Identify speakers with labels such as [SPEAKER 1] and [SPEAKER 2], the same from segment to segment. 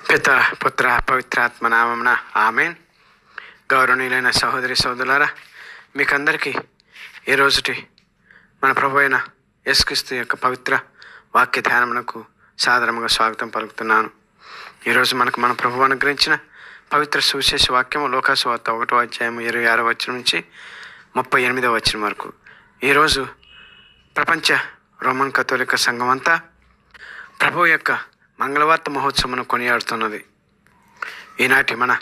[SPEAKER 1] పిత పుత్ర పవిత్రాత్మ నామమున ఆమేన్. గౌరవనీయులైన సహోదరి సోదరులారా, మీకందరికీ ఈ రోజుటి మన ప్రభు అయిన యేసుక్రీస్తు యొక్క పవిత్ర వాక్య ధ్యానమునకు సాదరముగా స్వాగతం పలుకుతున్నాను. ఈరోజు మన ప్రభు అనుగ్రహించిన పవిత్ర సువిశేష వాక్యము లూకాసు వార్త 1వ అధ్యాయము 26వ వచనం నుంచి 38వ వచనం వరకు. ఈరోజు ప్రపంచ రోమన్ కథోలిక సంఘం అంతా ప్రభు యొక్క మంగళవార్త మహోత్సవమును కొనియాడుతున్నది. ఈనాటి మన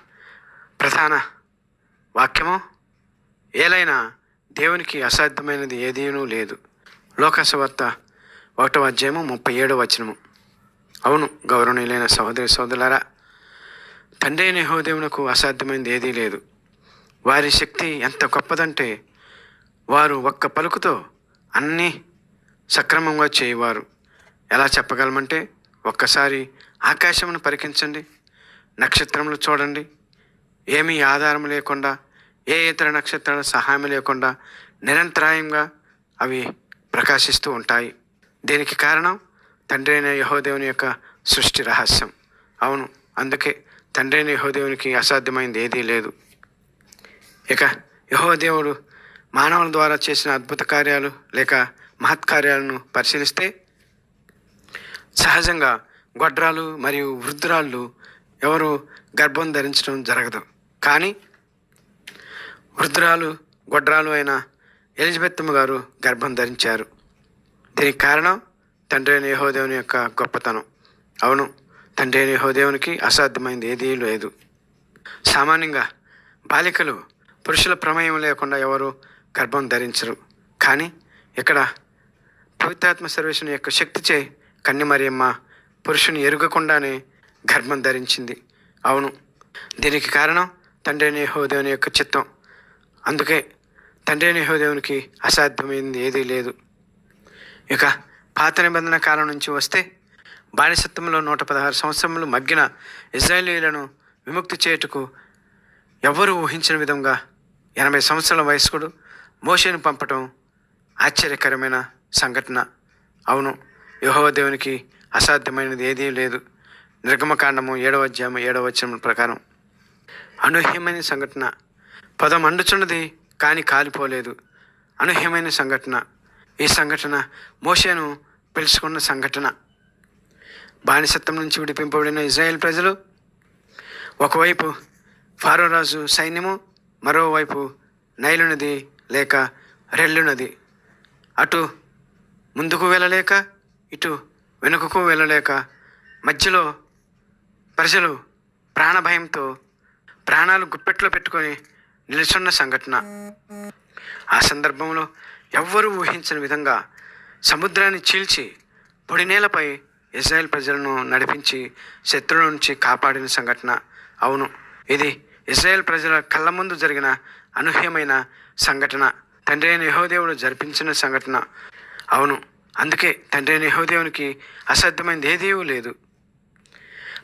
[SPEAKER 1] ప్రధాన వాక్యము, ఏలైనా దేవునికి అసాధ్యమైనది ఏదీనూ లేదు. లూకాసు వార్త 1వ అధ్యాయము 37వ వచనము. అవును గౌరవనీయులైన సహోదరి సోదరులారా, తండ్రి అయిన యెహోవాకు అసాధ్యమైనది ఏదీ లేదు. వారి శక్తి ఎంత గొప్పదంటే వారు ఒక్క పలుకుతో అన్నీ సక్రమంగా చేయవారు. ఎలా చెప్పగలమంటే, ఒక్కసారి ఆకాశమును పరికించండి, నక్షత్రములు చూడండి. ఏమీ ఆధారం లేకుండా, ఏ ఇతర నక్షత్రాల సహాయం లేకుండా నిరంతరాయంగా అవి ప్రకాశిస్తూ ఉంటాయి. దీనికి కారణం తండ్రి అయిన యెహోవా యొక్క సృష్టి రహస్యం. అవును, అందుకే తండ్రి అయిన యెహోవాకి అసాధ్యమైనది ఏదీ లేదు. ఇక యెహోవా మానవుల ద్వారా చేసిన అద్భుత కార్యాలు లేక మహత్కార్యాలను పరిశీలిస్తే, సహజంగా గొడ్రాలు మరియు వృద్ధురాళ్ళు ఎవరు గర్భం ధరించడం జరగదు. కానీ గొడ్రాలు అయిన ఎలిజబెత్తమ్మ గారు గర్భం ధరించారు. దీనికి కారణం తండ్రి అయిన యెహోవా యొక్క గొప్పతనం. అవును, తండ్రి అయిన యెహోవాకి అసాధ్యమైనది ఏదీ లేదు. సామాన్యంగా బాలికలు పురుషుల ప్రమేయం లేకుండా ఎవరు గర్భం ధరించరు. కానీ ఇక్కడ పవిత్రాత్మ సర్వేశ్వరుని యొక్క శక్తిచే కన్య మరియమ్మ పురుషుని ఎరుగకుండానే గర్భం ధరించింది. అవును, దీనికి కారణం తండ్రి అయిన యెహోవా యొక్క చిత్తం. అందుకే తండ్రి అయిన యెహోవాకి అసాధ్యమైనది ఏదీ లేదు. ఇక పాత నిబంధన కాలం నుంచి వస్తే, బానిసత్వంలో 116 సంవత్సరములు మగ్గిన ఇశ్రాయేలీయులను విముక్తి చేయుటకు ఎవ్వరూ ఊహించిన విధంగా 80 సంవత్సరాల వయస్కుడు మోషేను పంపటం ఆశ్చర్యకరమైన సంఘటన. అవును, యెహోవా దేవునికి అసాధ్యమైనది ఏదీ లేదు. నిర్గమకాండము 7వ అధ్యాయము 7వ వచనం ప్రకారం అనూహ్యమైన సంఘటన. పదం మండుచున్నది కానీ కాలిపోలేదు. అనూహ్యమైన సంఘటన. ఈ సంఘటన మోషేను పిలుచుకున్న సంఘటన. బానిసత్వం నుంచి విడిపింపబడిన ఇజ్రాయేల్ ప్రజలు ఒకవైపు ఫారో రాజు సైన్యము, మరోవైపు నైలు నది లేక రెల్లు నది. అటు ముందుకు వెళ్ళలేక, ఇటు వెనుకకు వెళ్ళలేక, మధ్యలో ప్రజలు ప్రాణభయంతో ప్రాణాలు గుప్పెట్లో పెట్టుకొని నిలుచున్న సంఘటన. ఆ సందర్భంలో ఎవ్వరూ ఊహించిన విధంగా సముద్రాన్ని చీల్చి పొడి నేలపై ఇజ్రాయేల్ ప్రజలను నడిపించి శత్రువుల నుంచి కాపాడిన సంఘటన. అవును, ఇది ఇజ్రాయేల్ ప్రజల కళ్ళ ముందు జరిగిన అనూహ్యమైన సంఘటన. తండ్రి అయిన యెహోవా జరిపించిన సంఘటన. అవును, అందుకే తండ్రి అయిన యెహోవాకి అసాధ్యమైనది ఏదీ లేదు.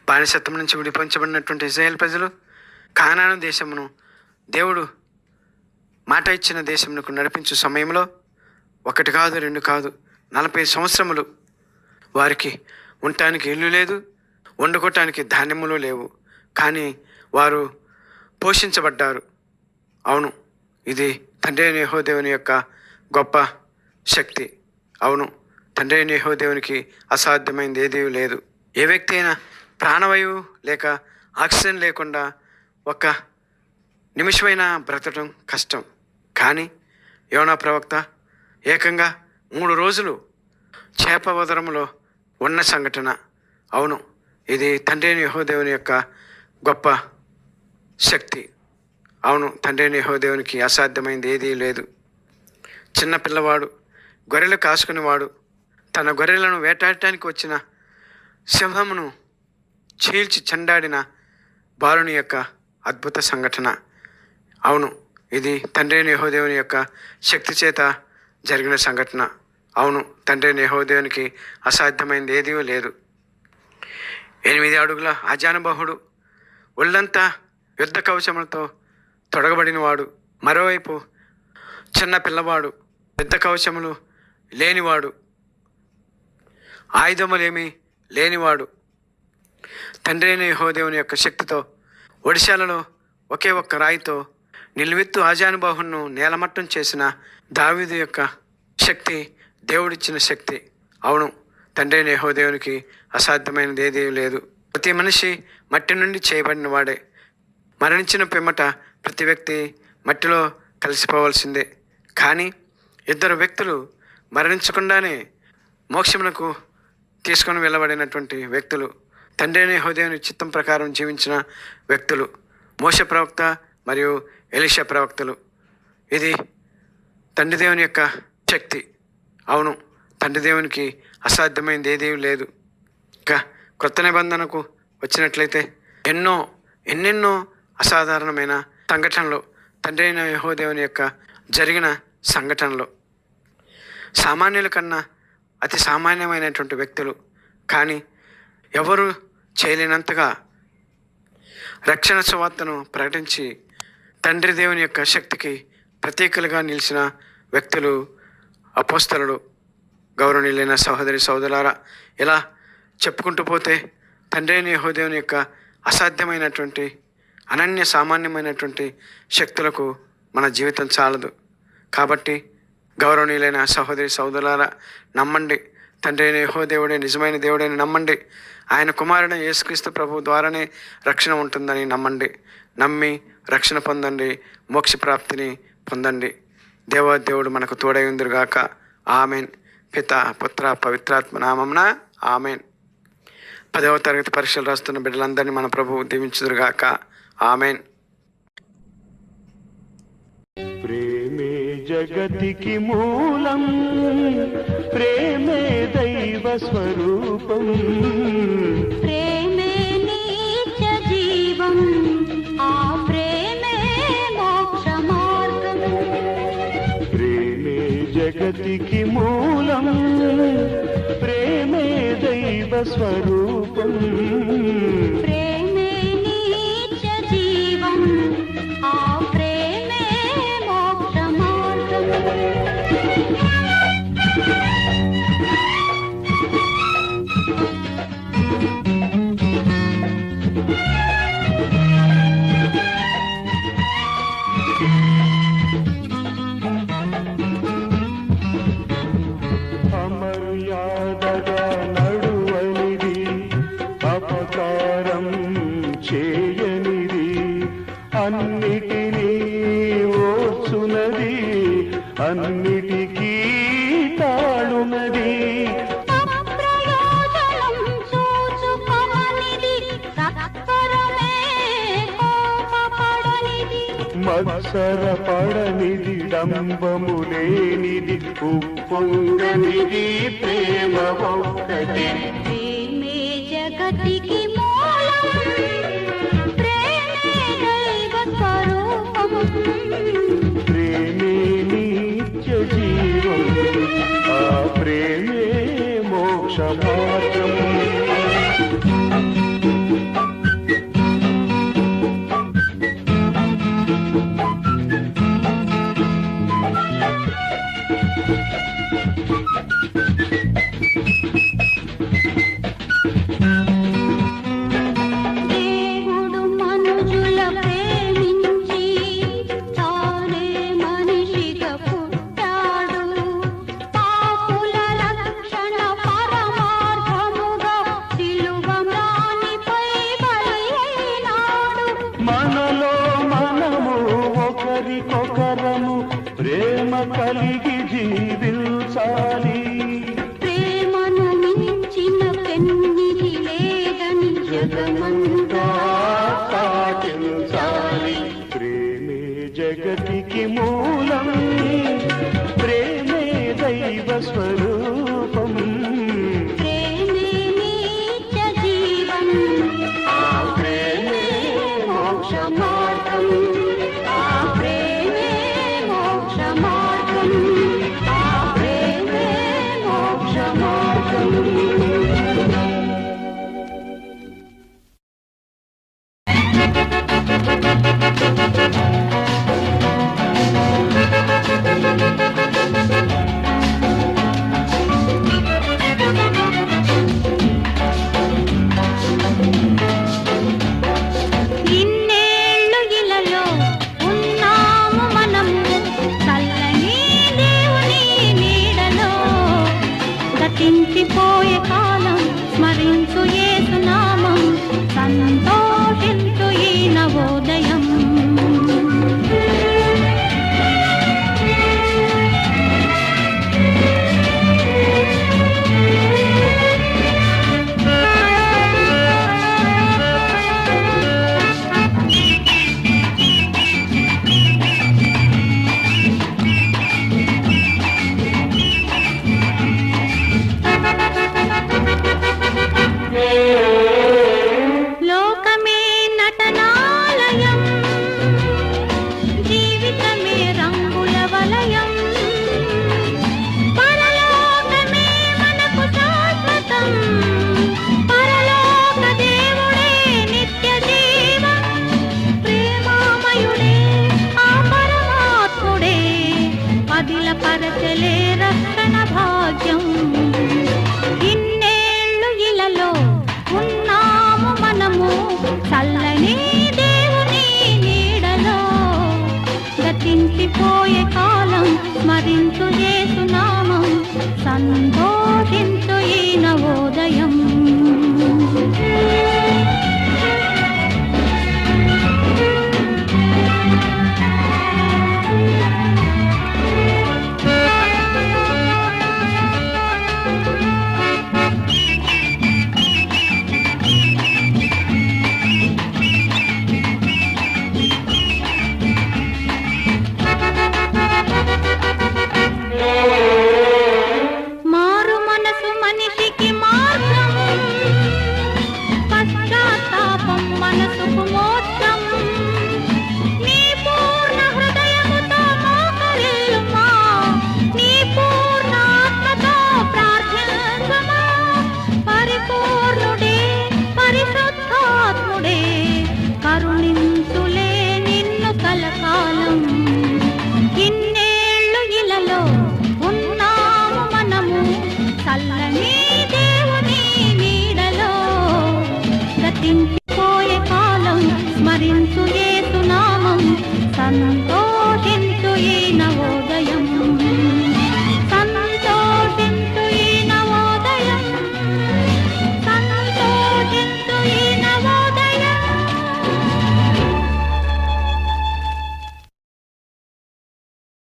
[SPEAKER 1] బానిసత్వం నుంచి విడిపించబడినటువంటి ఇజ్రాయేల్ ప్రజలు కానాను దేశమును, దేవుడు మాట ఇచ్చిన దేశమునకు నడిపించే సమయంలో 1 కాదు 2 కాదు 40 సంవత్సరములు వారికి ఉండటానికి ఇల్లు లేదు, వండుకోవటానికి ధాన్యములు లేవు. కానీ వారు పోషించబడ్డారు. అవును, ఇది తండ్రి అయిన యెహోవా యొక్క గొప్ప శక్తి. అవును, తండ్రి అయిన యెహోవాకి అసాధ్యమైనది ఏదీ లేదు. ఏ వ్యక్తి అయినా ప్రాణవాయువు లేక ఆక్సిజన్ లేకుండా ఒక్క నిమిషమైనా బ్రతకడం కష్టం. కానీ యోనా ప్రవక్త ఏకంగా 3 రోజులు చేప వదరములో ఉన్న సంఘటన. అవును, ఇది తండ్రి అయిన యెహోవా యొక్క గొప్ప శక్తి. అవును, తండ్రి అయిన యెహోవాకి అసాధ్యమైనది ఏదీ లేదు. చిన్న పిల్లవాడు, గొర్రెలు కాసుకునేవాడు, తన గొర్రెలను వేటాడటానికి వచ్చిన సింహమును చీల్చి చెండాడిన బాలుని యొక్క అద్భుత సంఘటన. అవును, ఇది తండ్రి అయిన యెహోవా యొక్క శక్తి చేత జరిగిన సంఘటన. అవును, తండ్రి అయిన యెహోవాకి అసాధ్యమైనది ఏదీ లేదు. 8 అడుగుల ఆజానుబాహుడు, ఒళ్ళంతా యుద్ధ కవచములతో తొడగబడినవాడు, మరోవైపు చిన్న పిల్లవాడు, యుద్ధ కవచములు లేనివాడు, ఆయుధములేమీ లేనివాడు. తండ్రి అయిన యెహోవా దేవుని యొక్క శక్తితో ఒడిశాలలో ఒకే ఒక్క రాయితో నిలువెత్తు ఆజానుబాహును నేలమట్టం చేసిన దావీదు యొక్క శక్తి దేవుడిచ్చిన శక్తి. అవును, తండ్రి అయిన యెహోవా దేవునికి అసాధ్యమైనది ఏదీ లేదు. ప్రతి మనిషి మట్టి నుండి చేయబడిన వాడే. మరణించిన పిమ్మట ప్రతి వ్యక్తి మట్టిలో కలిసిపోవలసిందే. కానీ ఇద్దరు వ్యక్తులు మరణించకుండానే మోక్షమునకు తీసుకొని వెళ్ళబడినటువంటి వ్యక్తులు, తండ్రి అయిన యెహోవా దేవుని చిత్తం ప్రకారం జీవించిన వ్యక్తులు, మోషే ప్రవక్త మరియు ఎలీషా ప్రవక్తలు. ఇది తండ్రి దేవుని యొక్క శక్తి. అవును, తండ్రి దేవునికి అసాధ్యమైనది ఏదీ లేదు. ఇంకా క్రొత్త నిబంధనకు వచ్చినట్లయితే ఎన్నెన్నో అసాధారణమైన సంఘటనలు తండ్రి అయిన యెహోవా దేవుని యొక్క జరిగిన సంఘటనలు. సామాన్యుల కన్నా అతి సామాన్యమైనటువంటి వ్యక్తులు, కానీ ఎవరు చేయలేనంతగా రక్షణ సువార్తను ప్రకటించి తండ్రి దేవుని యొక్క శక్తికి ప్రతీకలుగా నిలిచిన వ్యక్తులు అపోస్తలుడు. గౌరవనీయులైన సహోదరి సోదరులారా, ఇలా చెప్పుకుంటూ పోతే తండ్రి అయిన యెహోవా దేవుని యొక్క అసాధ్యమైనటువంటి అనన్య సామాన్యమైనటువంటి శక్తులకు మన జీవితం చాలదు. కాబట్టి గౌరవనీయులైన సహోదరి సోదరులారా, నమ్మండి, తండ్రి అయిన యెహోవా దేవుడే నిజమైన దేవుడని నమ్మండి. ఆయన కుమారుడు యేసుక్రీస్తు ప్రభు ద్వారానే రక్షణ ఉంటుందని నమ్మండి. నమ్మి రక్షణ పొందండి, మోక్ష ప్రాప్తిని పొందండి. దేవుడు మనకు తోడై ఉందిరుగాక. ఆమెన్. పిత పుత్ర పవిత్రాత్మ నామమున ఆమెన్. 10వ తరగతి పరీక్షలు రాస్తున్న బిడ్డలందరినీ మన ప్రభువు దీవించుదురుగాక. ఆమెన్.
[SPEAKER 2] ప్రేమే జగతికి మూలం, ప్రేమే దైవ స్వరూపం,
[SPEAKER 3] ప్రేమే నిత్య జీవం, ఆ ప్రేమే మోక్ష మార్గం.
[SPEAKER 2] ప్రేమే జగతికి మూలం, ప్రేమే దైవ స్వరూపం,
[SPEAKER 3] ప్రేమే నిత్య జీవం, ఆ ప్రేమే మోక్ష మార్గం.
[SPEAKER 2] అమర్యాదగా నడువనిది, అపకారం చేయనిది, అన్నిటినీ ఓర్చునది, అన్నిటికీ తాళునది.
[SPEAKER 3] అప్రయోజనం చూచుకొననిది, సత్వరమే కోపపడనిది,
[SPEAKER 2] మత్సరపడనిది, డంబము లేనిది, ఉప్పొంగనిది, ప్రేమ ఒక్కటి.
[SPEAKER 3] ప్రేమే జగతికి మూలం, ప్రేమే దైవ స్వరూపం,
[SPEAKER 2] ప్రేమే నిత్య జీవం, ఆ ప్రేమే మోక్ష మార్గం.
[SPEAKER 3] దేవుడు మనుజుల ప్రేమించి తానే మనిషిగా పుట్టాడు, పాపుల రక్షణ పరమార్థముగా సిలువ మ్రానిపై బలైనాడు.
[SPEAKER 2] మనలో మనము ఒకరికొకరము ప్రేమ కలిగి జీవించాలి.
[SPEAKER 3] ప్రేమను మించిన పెన్నిధి లేదని
[SPEAKER 2] జగమంతా పాటించాలి. ప్రేమే జగతికి మూలం, ప్రేమే దైవ స్వరూపం,
[SPEAKER 3] ప్రేమే నిత్య జీవం,
[SPEAKER 2] ఆ ప్రేమే మోక్ష మార్గం,
[SPEAKER 3] ఆ ప్రేమే మోక్ష మార్గం, ఆ ప్రేమే మోక్ష మార్గం. చల్లని దేవుని నీడలో గతించిపోయే కాలం స్మరించు యేసు నామం సంతో